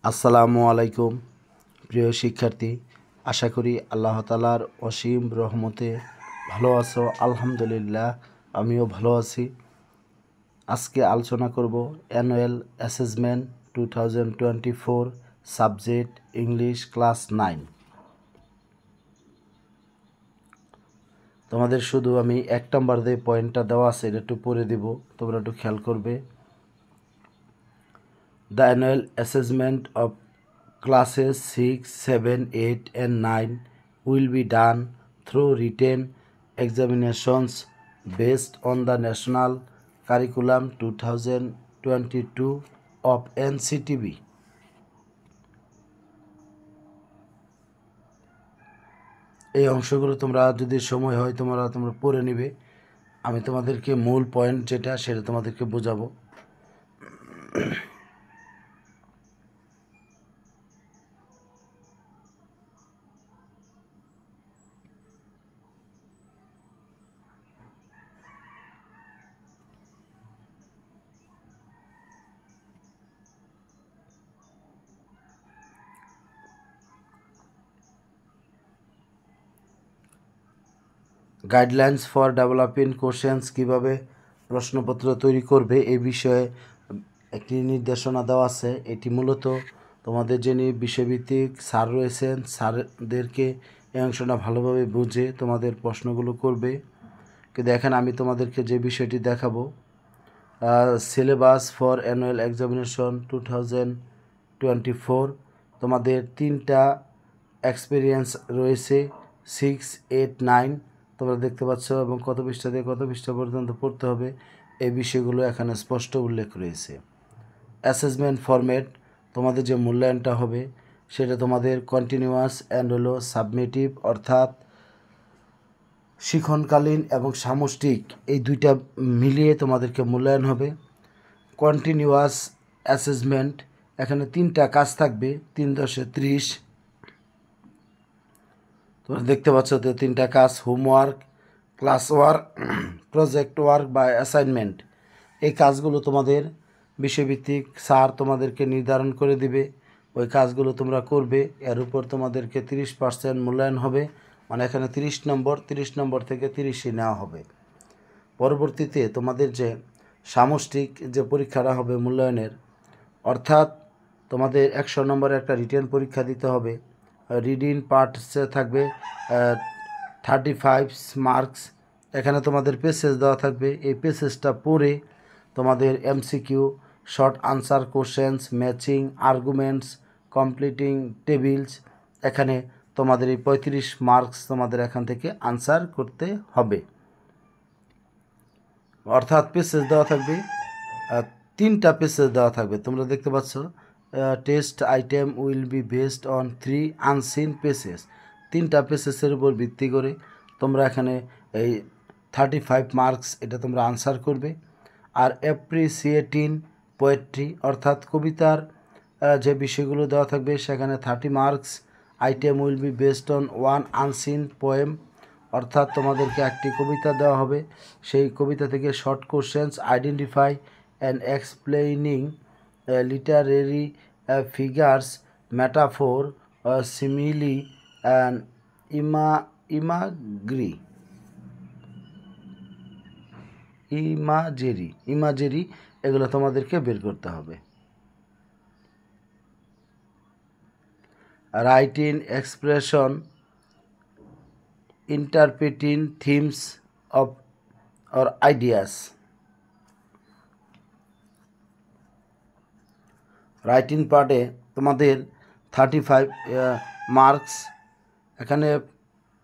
আসসালামু আলাইকুম প্রিয় শিক্ষার্থী, আশা করি আল্লাহ তাআলার অসীম রহমতে ভালো আছো। আলহামদুলিল্লাহ, আমিও ভালো আছি। আজকে আলোচনা করব annual assessment 2024 subject English class 9। তোমাদের শুধু আমি 1 নম্বর দিয়ে পয়েন্টটা দেওয়া আছে, এটা একটু পড়ে দিব, তোমরা একটু খেয়াল করবে। The annual assessment of classes 6, 7, 8 and 9 will be done through written examinations based on the National Curriculum 2022 of NCTB. এই অংশগুলো তোমরা যদি সময় হয় তোমরা পড়ে নেবে। আমি তোমাদেরকে মূল পয়েন্ট যেটা সেটা তোমাদেরকে বোঝাবো। গাইডলাইন্স ফর ডেভেলপিং কোশ্চেন্স, কীভাবে প্রশ্নপত্র তৈরি করবে এই বিষয়ে একটি নির্দেশনা দেওয়া আছে। এটি মূলত তোমাদের যিনি বিষয়ভিত্তিক স্যার রয়েছেন স্যারদেরকে এই অংশটা ভালোভাবে বুঝে তোমাদের প্রশ্নগুলো করবে। কিন্তু এখন আমি তোমাদেরকে যে বিষয়টি দেখাবো, সিলেবাস ফর অ্যানুয়াল এক্সামিনেশন 2024, তোমাদের 3টা এক্সপিরিয়েন্স রয়েছে, 6, 8, 9 তোমরা দেখতে পাচ্ছ, এবং কত পৃষ্ঠা থেকে কত পৃষ্ঠা পর্যন্ত পড়তে হবে এই বিষয়গুলো এখানে স্পষ্ট উল্লেখ রয়েছে। অ্যাসেসমেন্ট ফরম্যাট, তোমাদের যে মূল্যায়নটা হবে সেটা তোমাদের কন্টিনিউয়াস অ্যান্ড হলো সাবমিটিভ, অর্থাৎ শিক্ষণকালীন এবং সামষ্টিক এই দুইটা মিলিয়ে তোমাদেরকে মূল্যায়ন হবে। কন্টিনিউয়াস অ্যাসেসমেন্ট, এখানে 3টা কাজ থাকবে, 3-30 তোমরা দেখতে পাচ্ছ তো 3টা কাজ: homework, class work, project work বা অ্যাসাইনমেন্ট। এই কাজগুলো তোমাদের বিষয়ভিত্তিক স্যার তোমাদেরকে নির্ধারণ করে দিবে, ওই কাজগুলো তোমরা করবে। এর উপর তোমাদেরকে 30% মূল্যায়ন হবে, মানে এখানে 30 নম্বর থেকে 30ই নেওয়া হবে। পরবর্তীতে তোমাদের যে সামষ্টিক যে পরীক্ষাটা হবে মূল্যায়নের, অর্থাৎ তোমাদের 100 নম্বরের একটা রিটেন পরীক্ষা দিতে হবে। রিডিং পার্টসে থাকবে 35 মার্কস। এখানে তোমাদের পেসেজ দেওয়া থাকবে, এই পেসেজটা পড়ে তোমাদের MCQ, short answer questions, matching arguments, completing tables, এখানে তোমাদের এই 35 মার্কস তোমাদের এখান থেকে আনসার করতে হবে। অর্থাৎ পেসেজ দেওয়া থাকবে, 3টা পেসেজ দেওয়া থাকবে। তোমরা দেখতে পাচ্ছ, test item will be based on 3 unseen pieces. 3টা পেসেসের উপর ভিত্তি করে তোমরা এখানে এই 35 মার্কস এটা তোমরা আনসার করবে। আর অ্যাপ্রিসিয়েটিং পোয়েট্রি, অর্থাৎ কবিতার যে বিষয়গুলো দেওয়া থাকবে সেখানে 30 marks. Item will be based on 1 unseen poem, অর্থাৎ তোমাদেরকে একটি কবিতা দেওয়া হবে, সেই কবিতা থেকে short questions identify and explaining literary figures, metaphor, simile and ইমাজেরি, এগুলো তোমাদেরকে বের করতে হবে। Writing expression, interpreting themes of or ideas. Writing পার্টে তোমাদের 35 মার্কস। এখানে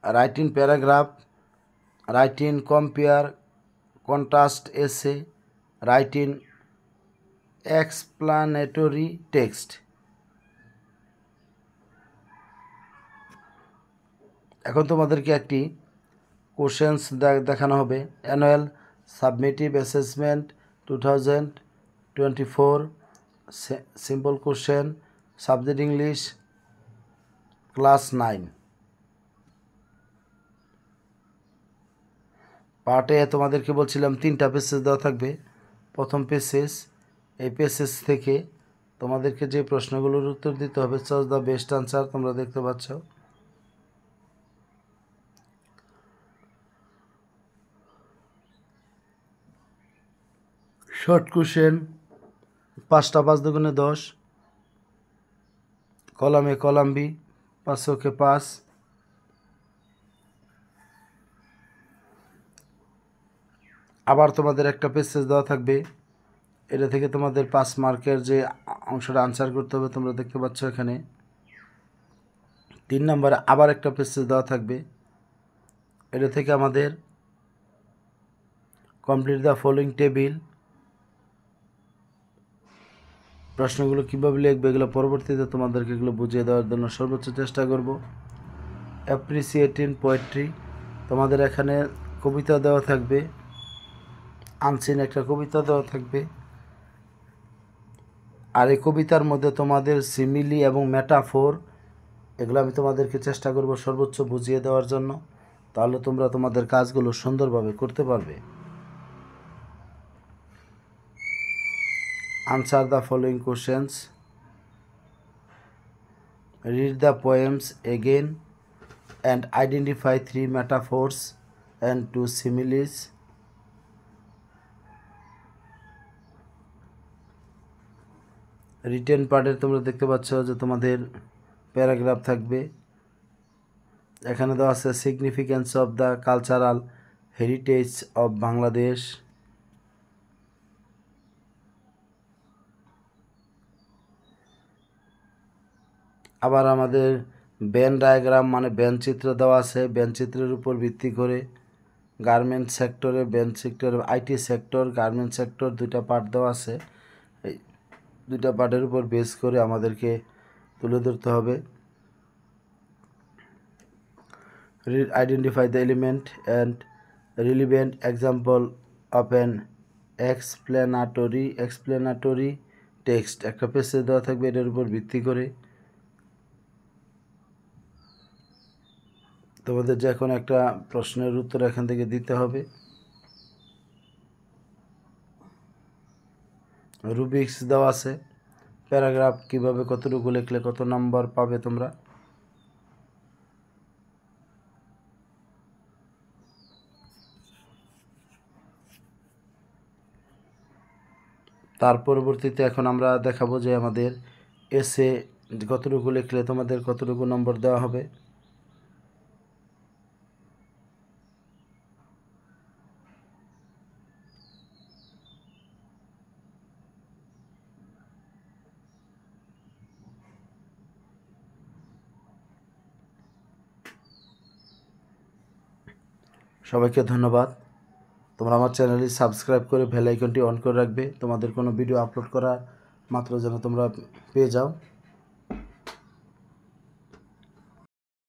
writing paragraph, writing compare contrast এসে, রাইটিং এক্সপ্লানেটরি টেক্সট। এখন তোমাদেরকে একটি কোশ্চেন্স দেখানো হবে। Annual সাবমিটিভ assessment 2024, simple question, subject English class 9। পার্টে তোমাদেরকে বলছিলাম 3টা পেসেজ দেওয়া থাকবে। প্রথম পেসেজ, এই পেসেজ থেকে তোমাদেরকে যে প্রশ্নগুলোর উত্তর দিতে হবে, চয়েস দ্য বেস্ট আনসার তোমরা দেখতে পাচ্ছ। শর্ট কোশ্চেন 5টা 5 দুগুণে 10, কলাম এ কলাম বি 5 চৌকে 5, আবার তোমাদের একটা পেসেজ দেওয়া থাকবে, এটা থেকে তোমাদের 5 মার্কের যে অংশটা আনসার করতে হবে তোমরা দেখতে পাচ্ছ এখানে। 3 নম্বরে আবার একটা পেসেজ দেওয়া থাকবে, এটা থেকে আমাদের কমপ্লিট দ্য ফলোইং টেবিল, প্রশ্নগুলো কীভাবে লিখবে এগুলো পরবর্তীতে তোমাদেরকে এগুলো বুঝিয়ে দেওয়ার জন্য সর্বোচ্চ চেষ্টা করব। অ্যাপ্রিসিয়েটিং পোয়েট্রি, তোমাদের এখানে কবিতা দেওয়া থাকবে, আনসিন একটা কবিতা দেওয়া থাকবে, আর এই কবিতার মধ্যে তোমাদের সিমিলি এবং মেটাফোর এগুলো আমি তোমাদেরকে চেষ্টা করব সর্বোচ্চ বুঝিয়ে দেওয়ার জন্য, তাহলে তোমরা তোমাদের কাজগুলো সুন্দরভাবে করতে পারবে। Answer the following questions, read the poems again and identify 3 metaphors and 2 similes. Written পার্টে তোমরা দেখতে পাচ্ছ যে তোমাদের প্যারাগ্রাফ থাকবে, এখানে দেওয়া আছে significance of the cultural heritage of Bangladesh, আবার আমাদের ব্যান ডায়াগ্রাম মানে ব্যান চিত্র দেওয়া আছে, ব্যান চিত্রের উপর ভিত্তি করে গার্মেন্ট সেক্টরে, ব্যান সেক্টরে আইটি সেক্টর, গার্মেন্ট সেক্টর 2টা পার্ট দেওয়া আছে, এই 2টা পার্টের উপর বেস করে আমাদেরকে তুলে ধরতে হবে। Identify the element and relevant example of an explanatory text, একটা পেজে দেওয়া থাকবে, এটার উপর ভিত্তি করে তোমাদের যে কোনো একটা প্রশ্নের উত্তর এখান থেকে দিতে হবে। রুবিক্স দেওয়া আছে, প্যারাগ্রাফ কিভাবে কতটুকু লিখলে কত নম্বর পাবে তোমরা। তার পরবর্তীতে এখন আমরা দেখাবো যে আমাদের এসে কতটুকু লিখলে তোমাদের কতটুকু নম্বর দেওয়া হবে। সবাইকে ধন্যবাদ। তোমরা আমার চ্যানেলটি সাবস্ক্রাইব করে বেল আইকনটি অন করে রাখবে, তোমাদের কোনো ভিডিও আপলোড করা মাত্র যেন তোমরা পেয়ে যাও।